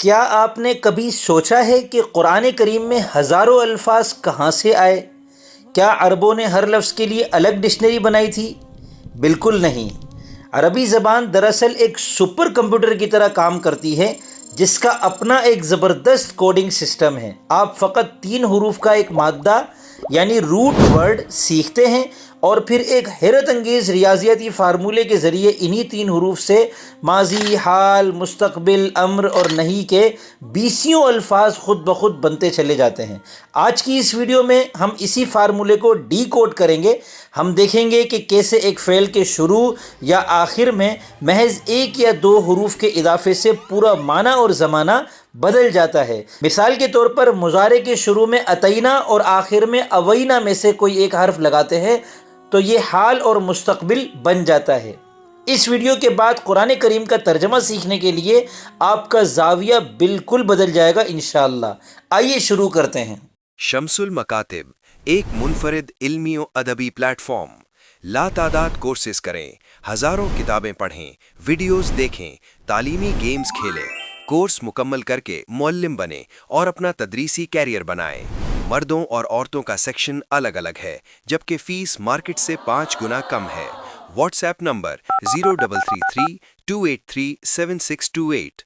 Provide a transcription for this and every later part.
کیا آپ نے کبھی سوچا ہے کہ قرآن کریم میں ہزاروں الفاظ کہاں سے آئے؟ کیا عربوں نے ہر لفظ کے لیے الگ ڈکشنری بنائی تھی؟ بالکل نہیں۔ عربی زبان دراصل ایک سپر کمپیوٹر کی طرح کام کرتی ہے جس کا اپنا ایک زبردست کوڈنگ سسٹم ہے۔ آپ فقط 3 حروف کا ایک مادہ یعنی روٹ ورڈ سیکھتے ہیں اور پھر ایک حیرت انگیز ریاضیاتی فارمولے کے ذریعے انہی 3 حروف سے ماضی، حال، مستقبل، امر اور نہی کے بیسیوں الفاظ خود بخود بنتے چلے جاتے ہیں۔ آج کی اس ویڈیو میں ہم اسی فارمولے کو ڈی کوڈ کریں گے۔ ہم دیکھیں گے کہ کیسے ایک فعل کے شروع یا آخر میں محض 1 یا 2 حروف کے اضافے سے پورا معنی اور زمانہ بدل جاتا ہے۔ مثال کے طور پر مضارع کے شروع میں اتینا اور آخر میں اوینا میں سے کوئی ایک حرف لگاتے ہیں تو یہ حال اور مستقبل بن جاتا ہے۔ اس ویڈیو کے بعد قرآن کریم کا ترجمہ سیکھنے کے لیے آپ کا زاویہ بالکل بدل جائے گا انشاءاللہ۔ آئیے شروع کرتے ہیں۔ شمس المکاتب ایک منفرد علمی و ادبی پلیٹ فارم۔ لا تعداد کورسز کریں، ہزاروں کتابیں پڑھیں، ویڈیوز دیکھیں، تعلیمی گیمز کھیلیں، کورس مکمل کر کے معلم بنیں اور اپنا تدریسی کیریئر بنائیں۔ مردوں اور عورتوں کا سیکشن الگ الگ ہے جبکہ فیس مارکیٹ سے 5 گنا کم ہے۔ What's app number 0333283768۔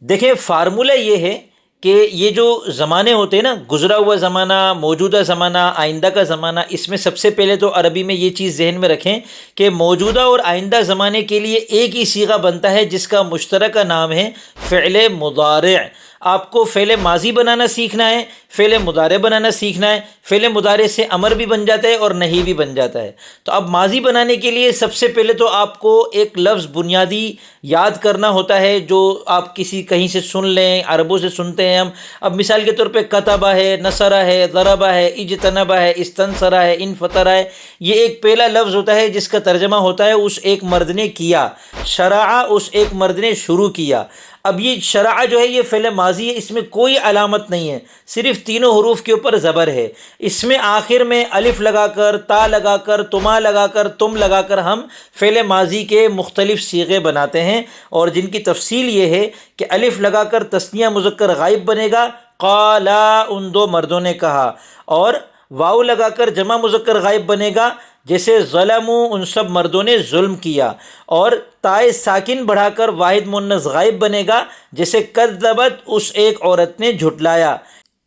دیکھیں فارمولہ یہ ہے کہ یہ جو زمانے ہوتے ہیں نا، گزرا ہوا زمانہ، موجودہ زمانہ، آئندہ کا زمانہ، اس میں سب سے پہلے تو عربی میں یہ چیز ذہن میں رکھیں کہ موجودہ اور آئندہ زمانے کے لیے ایک ہی صیغہ بنتا ہے جس کا مشترکہ نام ہے فعل مضارع۔ آپ کو فعل ماضی بنانا سیکھنا ہے، فعل مضارع بنانا سیکھنا ہے۔ فعل مضارع سے امر بھی بن جاتا ہے اور نہی بھی بن جاتا ہے۔ تو اب ماضی بنانے کے لیے سب سے پہلے تو آپ کو ایک لفظ بنیادی یاد کرنا ہوتا ہے جو آپ کہیں سے سن لیں، عربوں سے سنتے ہیں ہم۔ اب مثال کے طور پہ کتبہ ہے، نصرہ ہے، ضربہ ہے، اجتنبہ ہے، استنصرہ ہے، انفطرہ ہے۔ یہ ایک پہلا لفظ ہوتا ہے جس کا ترجمہ ہوتا ہے اس ایک مرد نے کیا، شرع اس ایک مرد نے شروع کیا۔ اب یہ شرع جو ہے یہ فعل ماضی ہے، اس میں کوئی علامت نہیں ہے، صرف 3 حروف کے اوپر زبر ہے۔ اس میں آخر میں الف لگا کر، تا لگا کر، تما لگا کر، تم لگا کر ہم فعل ماضی کے مختلف صیغے بناتے ہیں، اور جن کی تفصیل یہ ہے کہ الف لگا کر تثنیہ مذکر غائب بنے گا، قالا ان 2 مردوں نے کہا، اور واو لگا کر جمع مذکر غائب بنے گا جیسے ظلموا ان سب مردوں نے ظلم کیا، اور تائے ساکن بڑھا کر واحد مؤنث غائب بنے گا جیسے کذبت اس ایک عورت نے جھٹلایا۔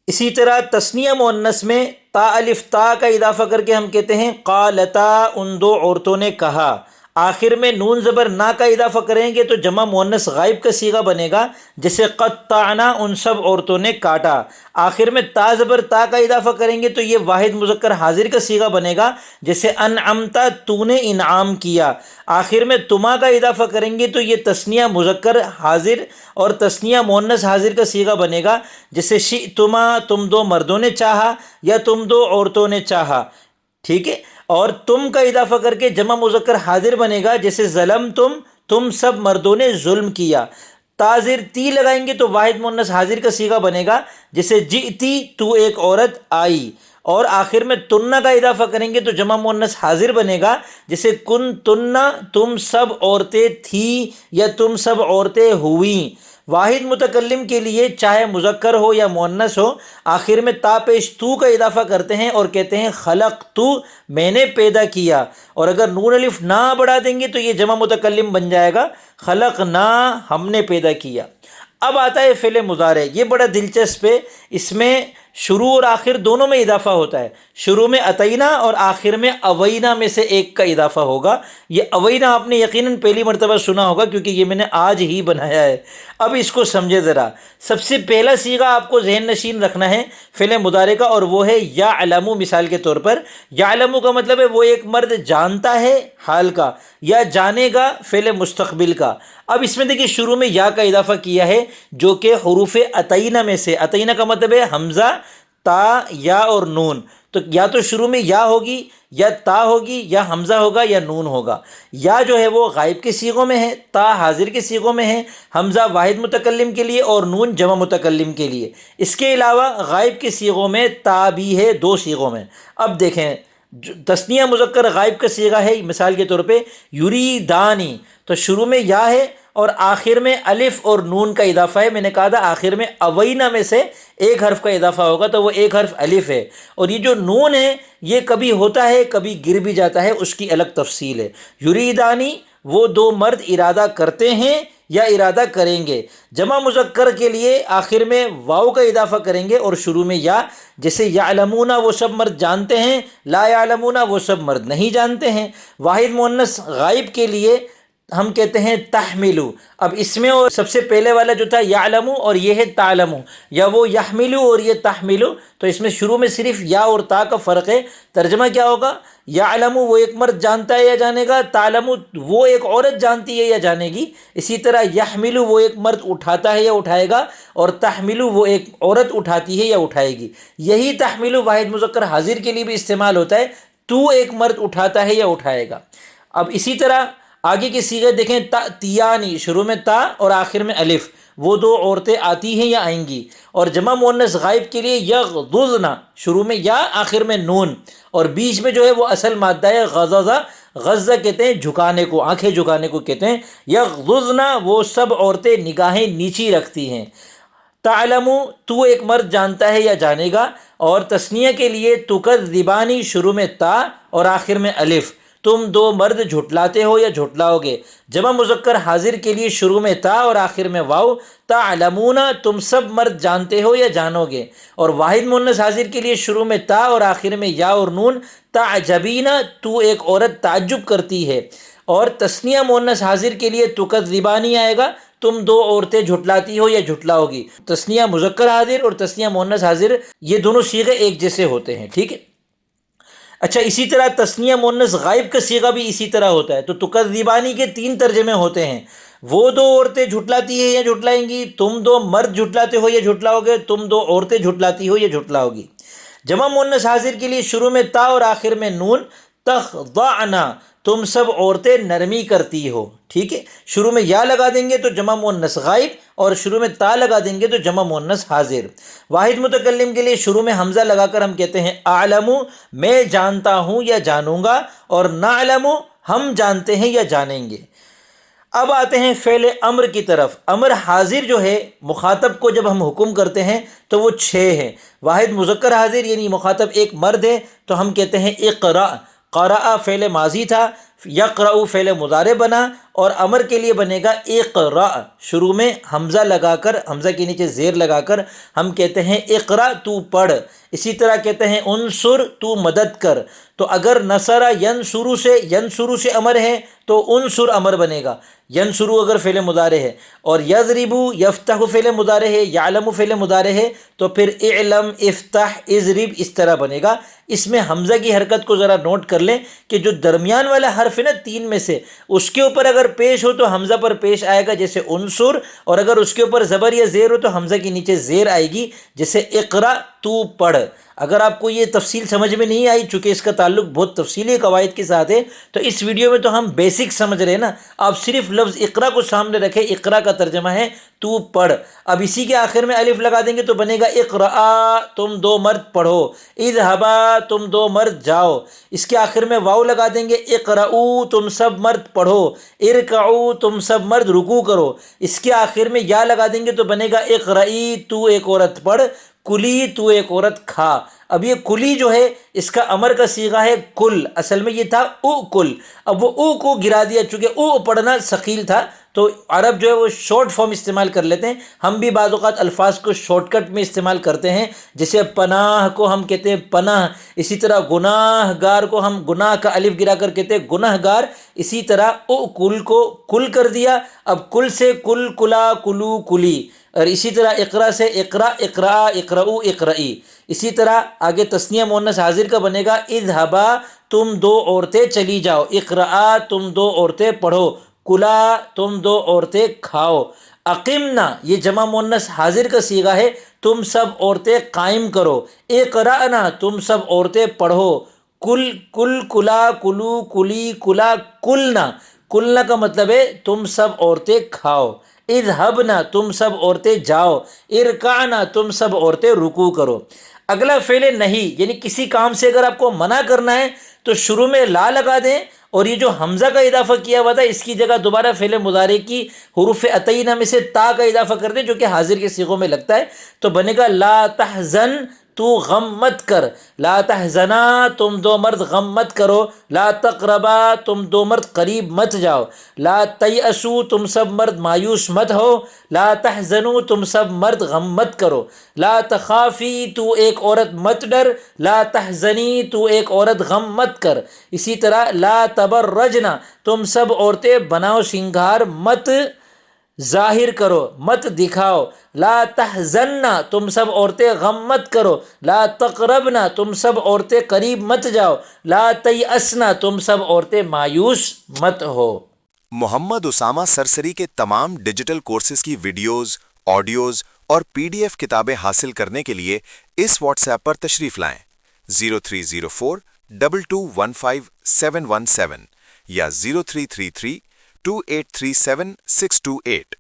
اسی طرح تثنیہ مؤنث میں تا الف تا کا اضافہ کر کے ہم کہتے ہیں قالتا ان 2 عورتوں نے کہا۔ آخر میں نون زبر نا کا اضافہ کریں گے تو جمع مؤنث غائب کا صیغہ بنے گا جیسے قطعنا ان سب عورتوں نے کاٹا۔ آخر میں تا زبر تا کا اضافہ کریں گے تو یہ واحد مذکر حاضر کا صیغہ بنے گا جیسے انعمتا تو نے انعام کیا۔ آخر میں تما کا اضافہ کریں گے تو یہ تثنیہ مذکر حاضر اور تثنیہ مؤنث حاضر کا صیغہ بنے گا جیسے شئتما تم 2 مردوں نے چاہا یا تم 2 عورتوں نے چاہا، ٹھیک ہے۔ اور تم کا اضافہ کر کے جمع مذکر حاضر بنے گا جیسے ظلم تم سب مردوں نے ظلم کیا۔ تاظر تی لگائیں گے تو واحد مؤنث حاضر کا صیغہ بنے گا جیسے جئتی تو ایک عورت آئی، اور آخر میں تنہ کا اضافہ کریں گے تو جمع مؤنث حاضر بنے گا جیسے کن تنہ تم سب عورتیں تھیں یا تم سب عورتیں ہوئیں۔ واحد متکلم کے لیے چاہے مذکر ہو یا مؤنث ہو آخر میں تا پیش تو کا اضافہ کرتے ہیں اور کہتے ہیں خلق تو میں نے پیدا کیا، اور اگر نون الف نہ بڑھا دیں گے تو یہ جمع متکلم بن جائے گا خلق نہ ہم نے پیدا کیا۔ اب آتا ہے فعل مضارع، یہ بڑا دلچسپ ہے، اس میں شروع اور آخر دونوں میں اضافہ ہوتا ہے۔ شروع میں اتینا اور آخر میں اوینا میں سے ایک کا اضافہ ہوگا۔ یہ اوینا آپ نے یقیناً پہلی مرتبہ سنا ہوگا کیونکہ یہ میں نے آج ہی بنایا ہے۔ اب اس کو سمجھے ذرا۔ سب سے پہلا صیغہ آپ کو ذہن نشین رکھنا ہے فعل مضارع کا، اور وہ ہے یعلم۔ مثال کے طور پر یعلم کا مطلب ہے وہ ایک مرد جانتا ہے حال کا، یا جانے گا فعل مستقبل کا۔ اب اس میں دیکھیں شروع میں یا کا اضافہ کیا ہے جو کہ حروف اتینا میں سے، اتینا کا مطلب ہے حمزہ، تا، یا اور نون، تو یا تو شروع میں یا ہوگی یا تا ہوگی یا حمزہ ہوگا یا نون ہوگا۔ یا جو ہے وہ غائب کے صیغوں میں ہے، تا حاضر کے صیغوں میں ہے، حمزہ واحد متکلم کے لیے اور نون جمع متکلم کے لیے۔ اس کے علاوہ غائب کے صیغوں میں تا بھی ہے 2 صیغوں میں۔ اب دیکھیں تثنیہ مذکر غائب کا صیغہ ہے، مثال کے طور پہ یریدانی، تو شروع میں یا ہے اور آخر میں الف اور نون کا اضافہ ہے. میں نے کہا تھا آخر میں اوینہ میں سے ایک حرف کا اضافہ ہوگا تو وہ ایک حرف الف ہے. اور یہ جو نون ہے یہ کبھی ہوتا ہے کبھی گر بھی جاتا ہے، اس کی الگ تفصیل ہے. یریدانی وہ دو مرد ارادہ کرتے ہیں یا ارادہ کریں گے. جمع مذکر کے لیے آخر میں واو کا اضافہ کریں گے اور شروع میں یا، جیسے یعلمون وہ سب مرد جانتے ہیں، لا یعلمون وہ سب مرد نہیں جانتے ہیں. واحد مؤنث غائب کے لیے ہم کہتے ہیں تحملو. اب اس میں اور سب سے پہلے والا جو تھا یعلمو اور یہ ہے تعلمو، یا وہ یحملو اور یہ تحملو، تو اس میں شروع میں صرف یا اور تا کا فرق ہے. ترجمہ کیا ہوگا؟ یعلمو وہ ایک مرد جانتا ہے یا جانے گا، تعلمو وہ ایک عورت جانتی ہے یا جانے گی. اسی طرح یحملو وہ ایک مرد اٹھاتا ہے یا اٹھائے گا، اور تحملو وہ ایک عورت اٹھاتی ہے یا اٹھائے گی. یہی تحملو واحد مذکر حاضر کے لیے بھی استعمال ہوتا ہے، تو ایک مرد اٹھاتا ہے یا اٹھائے گا. اب اسی طرح آگے کے صیغے دیکھیں، تأتیانی شروع میں تا اور آخر میں الف، وہ دو عورتیں آتی ہیں یا آئیں گی. اور جمع مؤنث غائب کے لیے یغضضن شروع میں یا آخر میں نون، اور بیچ میں جو ہے وہ اصل مادہ ہے غضضہ. غضہ کہتے ہیں جھکانے کو، آنکھیں جھکانے کو کہتے ہیں. یغضضن وہ سب عورتیں نگاہیں نیچی رکھتی ہیں. تعلمو تو ایک مرد جانتا ہے یا جانے گا. اور تثنیہ کے لیے تکذبانی شروع میں تا اور آخر میں الف، تم دو مرد جھٹلاتے ہو یا جھٹلاؤ گے. جمع مذکر حاضر کے لیے شروع میں تا اور آخر میں واو، تعلمون تم سب مرد جانتے ہو یا جانو گے. اور واحد مؤنث حاضر کے لیے شروع میں تا اور آخر میں یا اور نون، تعجبین تو ایک عورت تعجب کرتی ہے. اور تثنیہ مؤنث حاضر کے لیے تکذبانی آئے گا، تم دو عورتیں جھٹلاتی ہو یا جھٹلاؤ گی. تثنیہ مذکر حاضر اور تثنیہ مؤنث حاضر یہ دونوں صیغے ایک جیسے ہوتے ہیں. ٹھیک ہے. اچھا، اسی طرح تثنیہ مؤنث غائب کا صیغہ بھی اسی طرح ہوتا ہے. تو تکذبانی کے 3 ترجمے ہوتے ہیں. وہ دو عورتیں جھٹلاتی ہیں یا جھٹلائیں گی، تم دو مرد جھٹلاتے ہو یا جھٹلاؤ گے، تم دو عورتیں جھٹلاتی ہو یا جھٹلاؤ گی. جمع مؤنث حاضر کے لیے شروع میں تا اور آخر میں نون، تخضعنا تم سب عورتیں نرمی کرتی ہو. ٹھیک ہے. شروع میں یا لگا دیں گے تو جمع مؤنث غائب، اور شروع میں تا لگا دیں گے تو جمع مؤنث حاضر. واحد متکلم کے لیے شروع میں حمزہ لگا کر ہم کہتے ہیں اعلم میں جانتا ہوں یا جانوں گا، اور نعلم ہم جانتے ہیں یا جانیں گے. اب آتے ہیں فعل امر کی طرف. امر حاضر جو ہے مخاطب کو جب ہم حکم کرتے ہیں تو وہ 6 ہیں. واحد مذکر حاضر یعنی مخاطب ایک مرد ہے تو ہم کہتے ہیں اقرا. قرأ فعل ماضی تھا، یقرأ فعل مضارع بنا، اور امر کے لیے بنے گا اقرأ. شروع میں حمزہ لگا کر، حمزہ کے نیچے زیر لگا کر ہم کہتے ہیں اقرأ تو پڑھ. اسی طرح کہتے ہیں انصر تو مدد کر. تو اگر نصر ینصرو سے امر ہے تو انصر امر بنے گا. ینصرو اگر فعل مضارع ہے، اور یضربو یفتح فعل مضارع ہے، یعلم فعل مضارع ہے، تو پھر اعلم افتح اضرب اس طرح بنے گا. اس میں حمزہ کی حرکت کو ذرا نوٹ کر لیں کہ جو درمیان والا حرف ہے نا 3 میں سے، اس کے اوپر اگر پیش ہو تو حمزہ پر پیش آئے گا جیسے انصر، اور اگر اس کے اوپر زبر یا زیر ہو تو حمزہ کے نیچے زیر آئے گی جیسے اقرا تو پڑھ. اگر آپ کو یہ تفصیل سمجھ میں نہیں آئی، چونکہ اس کا تعلق بہت تفصیلی قواعد کے ساتھ ہے، تو اس ویڈیو میں تو ہم بیسک سمجھ رہے ہیں نا. آپ صرف لفظ اقرا کو سامنے رکھیں. اقرا کا ترجمہ ہے تو پڑھ. اب اسی کے آخر میں الف لگا دیں گے تو بنے گا اقرا تم دو مرد پڑھو، اذهبا تم دو مرد جاؤ. اس کے آخر میں واو لگا دیں گے اقرؤ تم سب مرد پڑھو، ارکعو تم سب مرد رکوع کرو. اس کے آخر میں یا لگا دیں گے تو بنے گا اقرئی تو ایک عورت پڑھ، کلی تو ایک عورت کھا. اب یہ کلی جو ہے اس کا امر کا صیغہ ہے کل. اصل میں یہ تھا او کل. اب وہ او کو گرا دیا، چونکہ او پڑھنا ثقیل تھا تو عرب جو ہے وہ شارٹ فارم استعمال کر لیتے ہیں. ہم بھی بعض اوقات الفاظ کو شارٹ کٹ میں استعمال کرتے ہیں، جیسے پناہ کو ہم کہتے ہیں پناہ. اسی طرح گناہ گار کو ہم گناہ کا الف گرا کر کہتے ہیں گناہ گار. اسی طرح او کل کو کل کر دیا. اب کل سے کل، کلا، کلو، کلی. اور اسی طرح اقرا سے اقرا، اقرا، اقرؤ، اقرئی. اسی طرح آگے تثنیہ مؤنث حاضر کا بنے گا اذهبا تم دو عورتیں چلی جاؤ، اقرا تم دو عورتیں پڑھو، کلا تم دو عورتیں کھاؤ. اقمنا یہ جمع مؤنث حاضر کا صیغہ ہے، تم سب عورتیں قائم کرو. اقرأنا تم سب عورتیں پڑھو. کل، کل، کلا، کلو، کلی، کلا، کلنا. کلنا کا مطلب ہے تم سب عورتیں کھاؤ. اذهبنا تم سب عورتیں جاؤ. ارکعنا تم سب عورتیں رکوع کرو. اگلا فعل نہیں، یعنی کسی کام سے اگر آپ کو منع کرنا ہے تو شروع میں لا لگا دیں اور یہ جو حمزہ کا اضافہ کیا ہوا تھا اس کی جگہ دوبارہ فعل مضارع کی حروف عطینہ میں سے تا کا اضافہ کر دیں جو کہ حاضر کے صیغوں میں لگتا ہے، تو بنے گا لا تحزن، تو غم مت کر، لا تحزنا، تم دو مرد غم مت کرو، لا تقربا، تم دو مرد قریب مت جاؤ، لا تیأسو، تم سب مرد مایوس مت ہو، لا تحزنو، تم سب مرد غم مت کرو، لا تخافی، تو ایک عورت مت ڈر، لا تحزنی، تو ایک عورت غم مت کر. اسی طرح لا تبرجنا، تم سب عورتیں بناؤ شنگار مت ظاہر کرو، مت دکھاؤ، لا تحزننا، تم سب عورتیں غم مت کرو، لا تقربنا، تم سب عورتیں قریب مت جاؤ، لا تیأسنا، تم سب عورتیں مایوس مت ہو. محمد اسامہ سرسری کے تمام ڈیجیٹل کورسز کی ویڈیوز، آڈیوز اور PDF کتابیں حاصل کرنے کے لیے اس واٹس ایپ پر تشریف لائیں 0304 2215 717 یا 0333 2837 628.